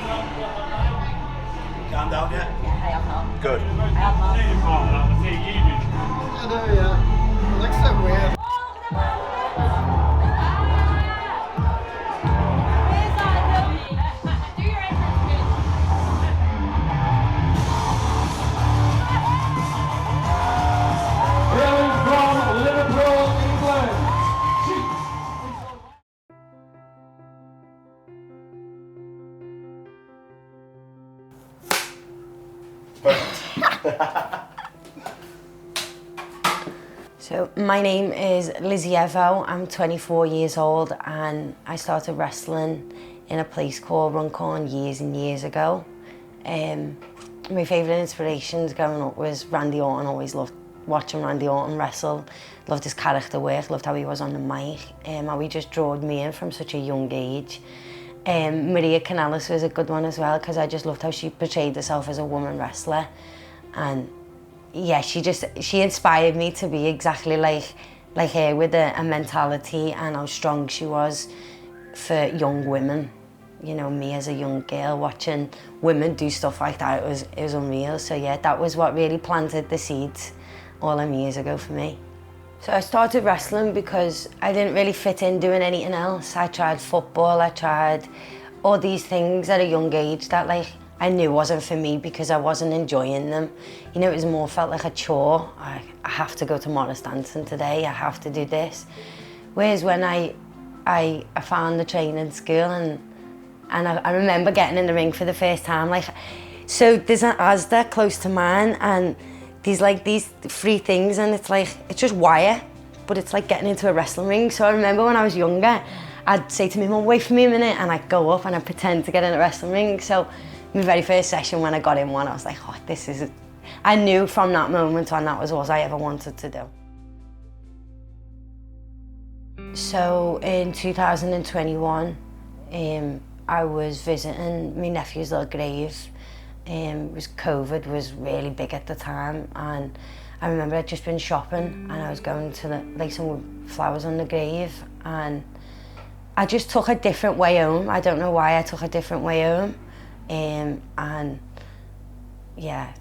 Calm down yet? Yeah, I have not. Good. I have not. I know, yeah. It looks so weird. Hailing from Liverpool, England. So my name is Lizzy Evo. I'm 24 years old and I started wrestling in a place called Runcorn years and years ago. My favourite inspirations growing up was Randy Orton. Always loved watching Randy Orton wrestle. Loved his character work, loved how he was on the mic. How he just drawed me in from such a young age. Maria Kanellis was a good one as well because I just loved how she portrayed herself as a woman wrestler. And yeah, she inspired me to be exactly like her with a mentality and how strong she was for young women. You know, me as a young girl watching women do stuff like that, it was unreal. So yeah, that was what really planted the seeds all them years ago for me. So I started wrestling because I didn't really fit in doing anything else. I tried football, I tried all these things at a young age that I knew wasn't for me because I wasn't enjoying them. You know, it was more felt like a chore. I have to go to Morris dancing today, I have to do this. Whereas when I found the training school and I remember getting in the ring for the first time, so there's an Asda close to mine and these three things and it's just wire, but it's like getting into a wrestling ring. So I remember when I was younger, I'd say to my mum, wait for me a minute, and I'd go up and I'd pretend to get in a wrestling ring. So my very first session when I got in one, I was like, oh, this is it. I knew from that moment on that was all I ever wanted to do. So in 2021, I was visiting my nephew's little grave. COVID was really big at the time, and I remember I'd just been shopping and I was going to some flowers on the grave, and I just took a different way home. I don't know why I took a different way home. And yeah,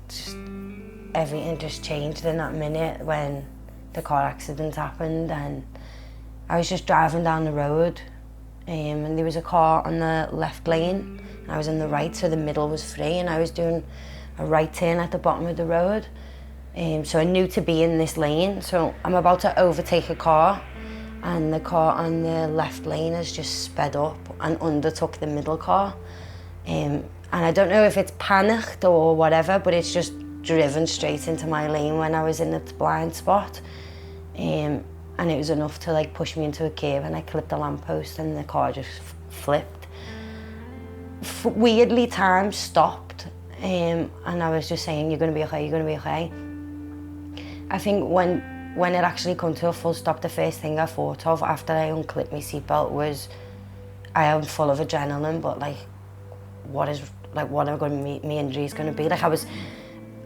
everything just changed in that minute when the car accident happened, and I was just driving down the road and there was a car on the left lane and I was in the right, so the middle was free, and I was doing a right turn at the bottom of the road. So I knew to be in this lane, so I'm about to overtake a car and the car on the left lane has just sped up and undertook the middle car. And I don't know if it's panicked or whatever, but it's just driven straight into my lane when I was in its blind spot. And it was enough to push me into a curve, and I clipped a lamppost and the car just flipped. Weirdly, time stopped, and I was just saying, you're gonna be okay, you're gonna be okay. I think when it actually come to a full stop, the first thing I thought of after I unclipped my seatbelt was, I am full of adrenaline, but what are my injuries going to be? I was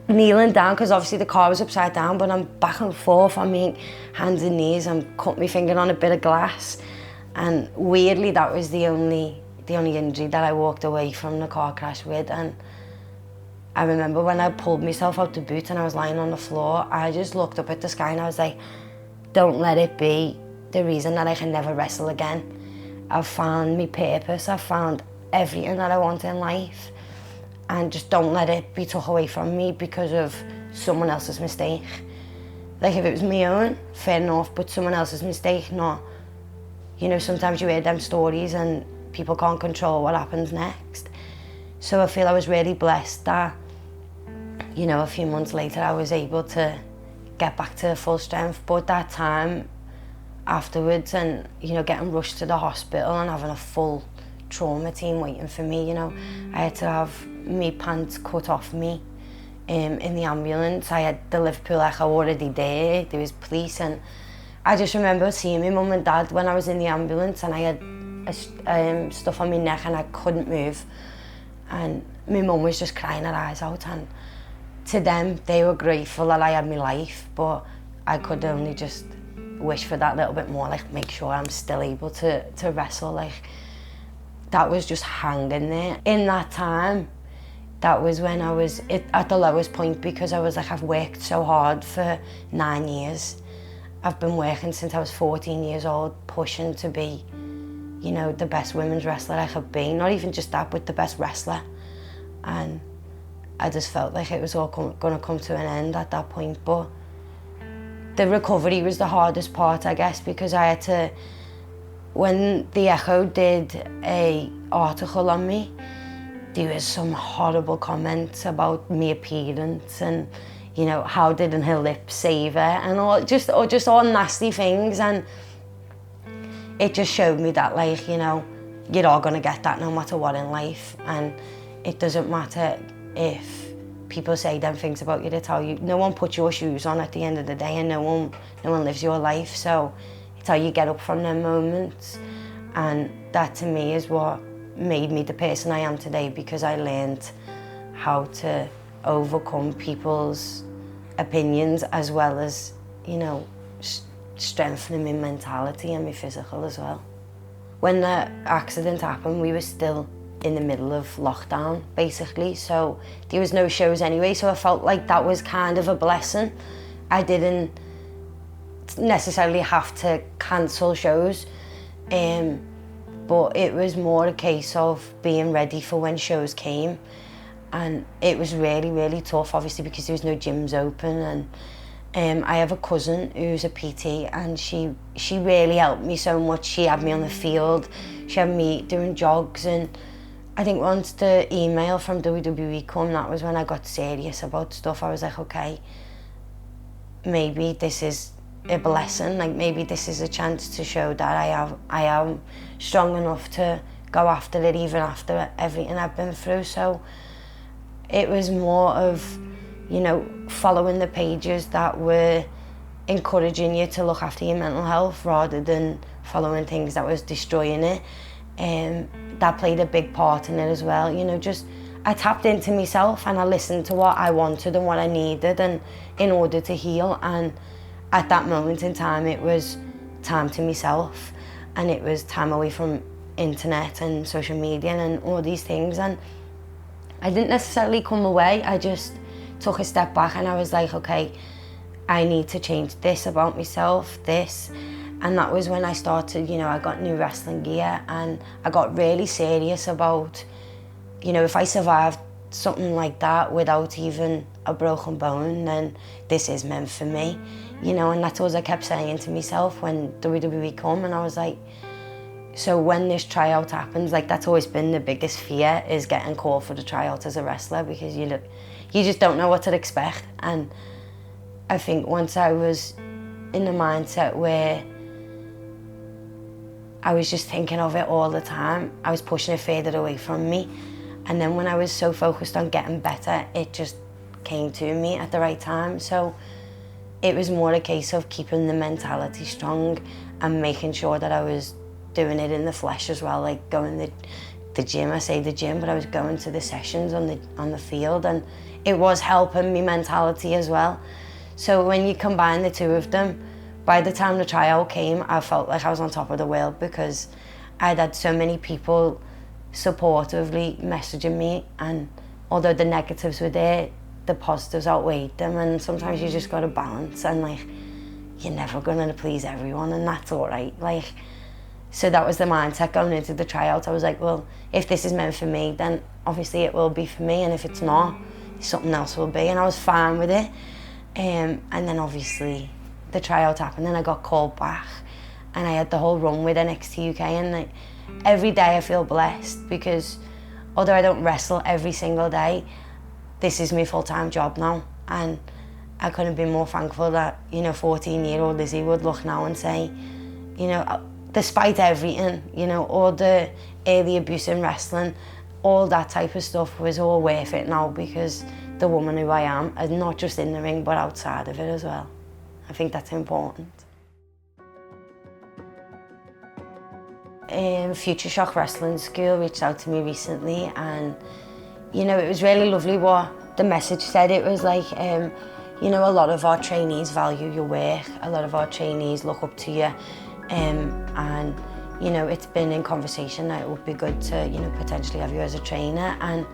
kneeling down because obviously the car was upside down, but I'm back and forth on my hands and knees. I'm cut my finger on a bit of glass, and weirdly that was the only injury that I walked away from the car crash with. And I remember when I pulled myself out the boot and I was lying on the floor, I just looked up at the sky and I was like, don't let it be the reason that I can never wrestle again. I've found my purpose, I've found everything that I want in life, and just don't let it be took away from me because of someone else's mistake. If it was my own, fair enough, but someone else's mistake, not. You know, sometimes you hear them stories and people can't control what happens next. So I feel I was really blessed that, you know, a few months later I was able to get back to full strength, but that time afterwards and, you know, getting rushed to the hospital and having a full trauma team waiting for me, you know, I had to have my pants cut off me in the ambulance. I had the Liverpool Echo already there was police, and I just remember seeing my mum and dad when I was in the ambulance, and I had stuff on my neck and I couldn't move, and my mum was just crying her eyes out, and to them they were grateful that I had my life, but I could only just wish for that little bit more, make sure I'm still able to wrestle. that was just hanging there. In that time, that was when I was at the lowest point, because I was like, I've worked so hard for 9 years. I've been working since I was 14 years old, pushing to be, you know, the best women's wrestler I could be. Not even just that, but the best wrestler. And I just felt like it was all going to come to an end at that point. But the recovery was the hardest part, I guess, because I had to, when the Echo did an article on me, there was some horrible comments about me appearance and, you know, how didn't her lips save her, and all just all nasty things. And it just showed me that, like, you know, you're all gonna get that no matter what in life, and it doesn't matter if people say them things about you to tell you. No one puts your shoes on at the end of the day, and no one lives your life. So it's how you get up from them moments, and that to me is what made me the person I am today, because I learned how to overcome people's opinions, as well as, you know, strengthening my mentality and my physical as well. When the accident happened, we were still in the middle of lockdown, basically, so there was no shows anyway, so I felt like that was kind of a blessing. I didn't necessarily have to cancel shows, but it was more a case of being ready for when shows came. And it was really, really tough, obviously, because there was no gyms open. And I have a cousin who's a PT, and she really helped me so much. She had me on the field, she had me doing jogs, and I think once the email from WWE came, that was when I got serious about stuff. I was like, okay, maybe this is a blessing, like maybe this is a chance to show that I am strong enough to go after it, even after everything I've been through. So it was more of, you know, following the pages that were encouraging you to look after your mental health, rather than following things that was destroying it. That played a big part in it as well. You know, just I tapped into myself, and I listened to what I wanted and what I needed, and in order to heal. And at that moment in time, it was time to myself, and it was time away from internet and social media and all these things. And I didn't necessarily come away, I just took a step back, and I was like, okay, I need to change this about myself, this. And that was when I started, you know, I got new wrestling gear, and I got really serious about, you know, if I survived something like that without even a broken bone, then this is meant for me, you know. And that's all I kept saying to myself when WWE come. And I was like, so when this tryout happens, like, that's always been the biggest fear, is getting called for the tryout as a wrestler, because you just don't know what to expect. And I think once I was in the mindset where I was just thinking of it all the time, I was pushing it further away from me. And then when I was so focused on getting better, it just came to me at the right time. So it was more a case of keeping the mentality strong and making sure that I was doing it in the flesh as well, like going to the gym. I say the gym, but I was going to the sessions on the field, and it was helping me mentality as well. So when you combine the two of them, by the time the tryout came, I felt like I was on top of the world, because I'd had so many people supportively messaging me, and although the negatives were there, the positives outweighed them. And sometimes you just got to balance, and like, you're never going to please everyone, and that's all right. Like, so that was the mindset going into the tryout. I was like, well, if this is meant for me, then obviously it will be for me, and if it's not, something else will be. And I was fine with it. And then obviously the tryout happened, and I got called back, and I had the whole run with NXT UK. And like, every day I feel blessed, because although I don't wrestle every single day, this is my full-time job now. And I couldn't be more thankful that, you know, 14-year-old Lizzy would look now and say, you know, despite everything, you know, all the early abuse in wrestling, all that type of stuff was all worth it now, because the woman who I am, and not just in the ring, but outside of it as well. I think that's important. Future Shock Wrestling School reached out to me recently, and you know, it was really lovely what the message said. It was like, you know, a lot of our trainees value your work, a lot of our trainees look up to you, and you know, it's been in conversation that it would be good to, you know, potentially have you as a trainer. And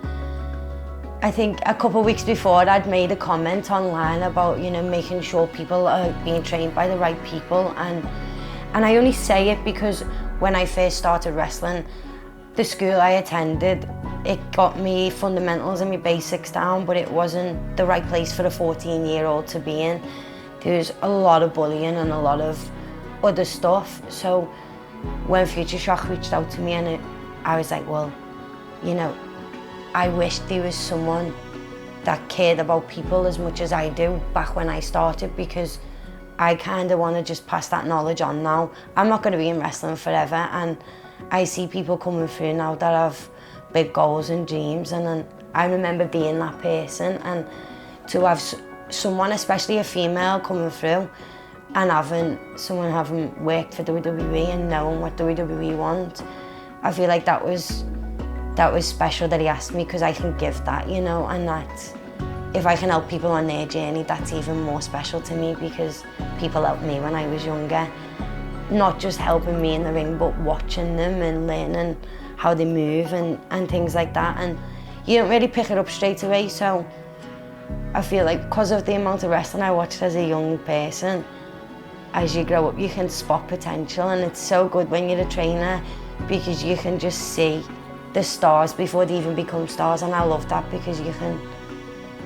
I think a couple of weeks before I'd made a comment online about, you know, making sure people are being trained by the right people. And I only say it because when I first started wrestling, the school I attended, it got me fundamentals and my basics down, but it wasn't the right place for a 14-year-old to be in. There was a lot of bullying and a lot of other stuff. So when Future Shock reached out to me, and I was like, well, you know, I wish there was someone that cared about people as much as I do back when I started, because I kind of want to just pass that knowledge on now. I'm not going to be in wrestling forever, and I see people coming through now that have big goals and dreams, and then I remember being that person, and to have someone, especially a female, coming through and having worked for WWE and knowing what WWE want, I feel like that was special that he asked me, because I can give that, you know, and that if I can help people on their journey, that's even more special to me, because people helped me when I was younger. Not just helping me in the ring, but watching them and learning how they move and things like that. And you don't really pick it up straight away, so I feel like because of the amount of wrestling I watched as a young person, as you grow up you can spot potential, and it's so good when you're a trainer because you can just see the stars before they even become stars. And I love that, because you can,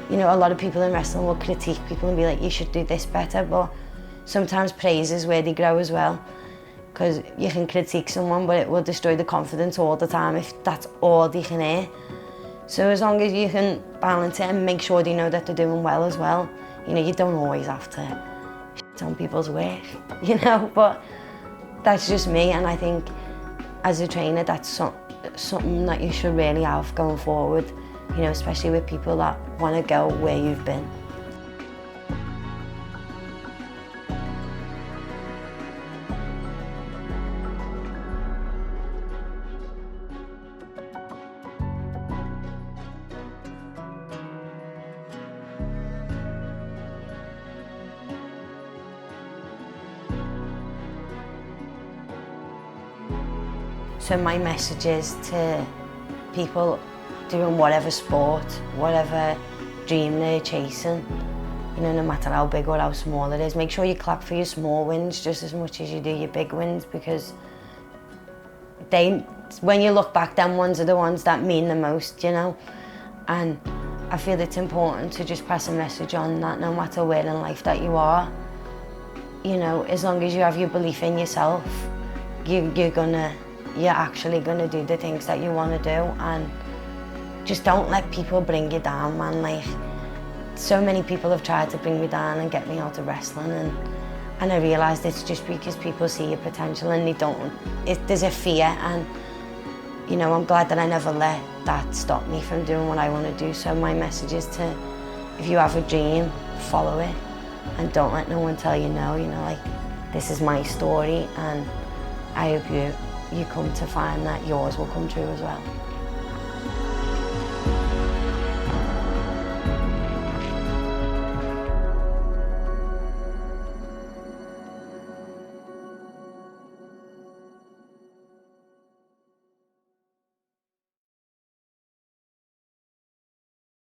you know, a lot of people in wrestling will critique people and be like, you should do this better, but sometimes praise is where they grow as well, because you can critique someone but it will destroy the confidence all the time if that's all they can hear. So as long as you can balance it and make sure they know that they're doing well as well, you know, you don't always have to shit on people's work, you know, but that's just me. And I think as a trainer, that's something that you should really have going forward, you know, especially with people that want to go where you've been. So my message is to people doing whatever sport, whatever dream they're chasing, you know, no matter how big or how small it is, make sure you clap for your small wins just as much as you do your big wins, because when you look back, them ones are the ones that mean the most, you know. And I feel it's important to just pass a message on that no matter where in life that you are, you know, as long as you have your belief in yourself, you're actually gonna do the things that you want to do. And just don't let people bring you down, man. Like, so many people have tried to bring me down and get me out of wrestling, and I realised it's just because people see your potential and there's a fear. And you know, I'm glad that I never let that stop me from doing what I want to do. So my message is to, if you have a dream, follow it, and don't let no one tell you no. You know, like, this is my story, and I hope you come to find that yours will come true as well.